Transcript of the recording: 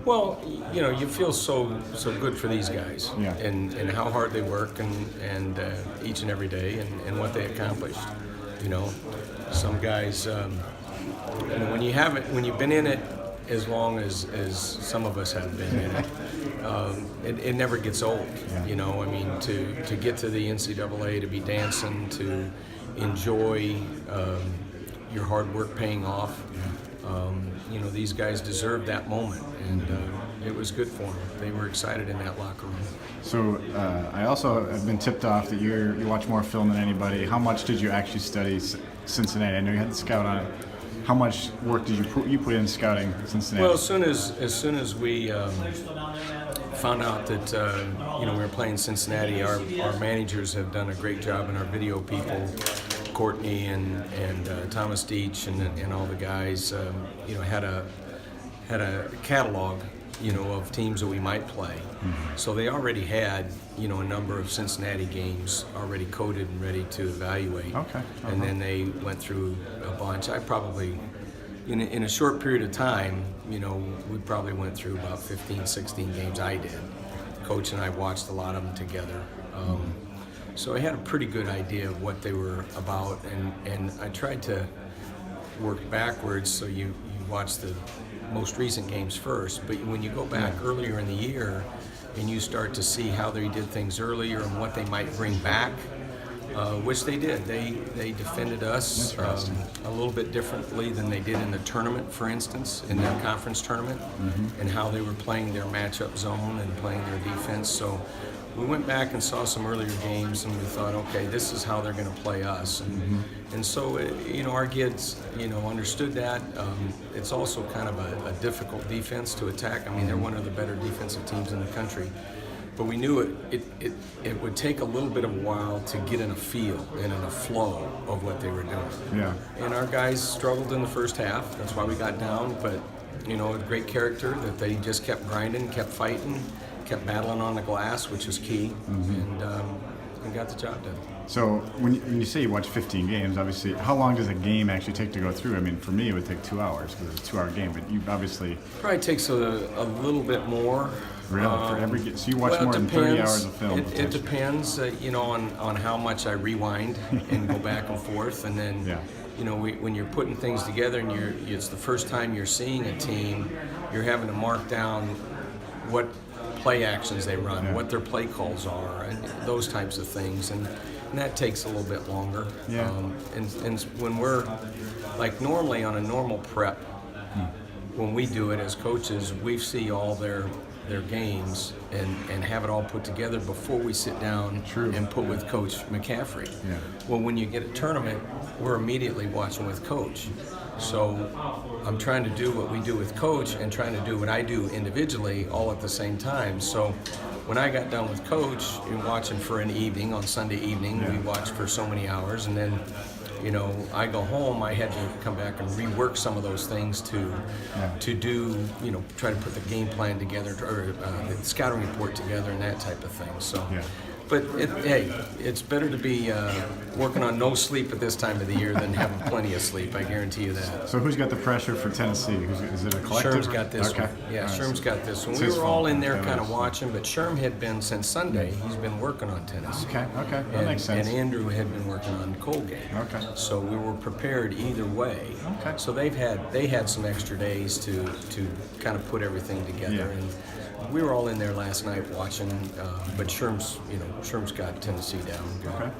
Well, you feel so good for these guys, Yeah. and how hard they work, and each and every day, and what they accomplished. You know, some guys, when you have it, when you've been in it as long as some of us have been in it, it never gets old. Yeah. I mean, to get to the NCAA, to be dancing, to enjoy your hard work paying off. These guys deserved that moment, and it was good for them. They were excited in that locker room. So I also have been tipped off that you watch more film than anybody. How much did you actually study Cincinnati? I know you had the scout on it. How much work did you put in scouting Cincinnati? Well, as soon as we found out that we were playing Cincinnati, our managers have done a great job, and our video people, Courtney and Thomas Deach and all the guys, had a catalog, of teams that we might play. Mm-hmm. So they already had, a number of Cincinnati games already coded and ready to evaluate. Okay. And then they went through a bunch. I probably, in a short period of time, we probably went through about 15, 16 games. I did. Coach and I watched a lot of them together. So I had a pretty good idea of what they were about, and I tried to work backwards, so you watch the most recent games first, but when you go back earlier in the year and you start to see how they did things earlier and what they might bring back, which they did. They defended us a little bit differently than they did in the tournament, for instance, in their conference tournament, and how they were playing their matchup zone and playing their defense. So we went back and saw some earlier games, and we thought, okay, this is how they're going to play us. And so, our kids, understood that. It's also kind of a difficult defense to attack. I mean, they're one of the better defensive teams in the country. But we knew it would take a little bit of a while to get in a feel and in a flow of what they were doing. Yeah. And our guys struggled in the first half. That's why we got down. But, a great character that they just kept grinding, kept fighting, kept battling on the glass, which was key, and got the job done. So when you say you watch 15 games, obviously, how long does a game actually take to go through? I mean, for me, it would take 2 hours because it's a 2-hour game, but you obviously... Probably takes a little bit more. Really? For every game? So you watch Well, more it than 30 depends. hours of film? It depends, on how much I rewind and go back and forth, and then, Yeah. when you're putting things together and it's the first time you're seeing a team, you're having to mark down what play actions they run, what their play calls are, and those types of things, and that takes a little bit longer. Yeah. And when we're, like normally on a normal prep, when we do it as coaches, we see all their games and have it all put together before we sit down and put with Coach McCaffrey. Yeah. Well, when you get a tournament, we're immediately watching with Coach. So I'm trying to do what we do with Coach and trying to do what I do individually all at the same time. So when I got done with Coach and watching for an evening, on Sunday evening, we watched for so many hours, and then I go home, I had to come back and rework some of those things to do, try to put the game plan together, or the scouting report together, and that type of thing. So, but it's better to be working on no sleep at this time of the year than having plenty of sleep. I guarantee you that. So who's got the pressure for Tennessee? Is it a collective? Sherm's got this one. Yeah, All right. Sherm's got this one. It's We his were all fault. in there Okay, kind of that's- watching, but Sherm had been since Sunday. He's been working on tennis. Okay, that makes sense. And Andrew had been working on Colgate. Okay. So we were prepared either way. Okay. So they had some extra days to kind of put everything together. Yeah. And we were all in there last night watching, but Sherm's got Tennessee down. Okay.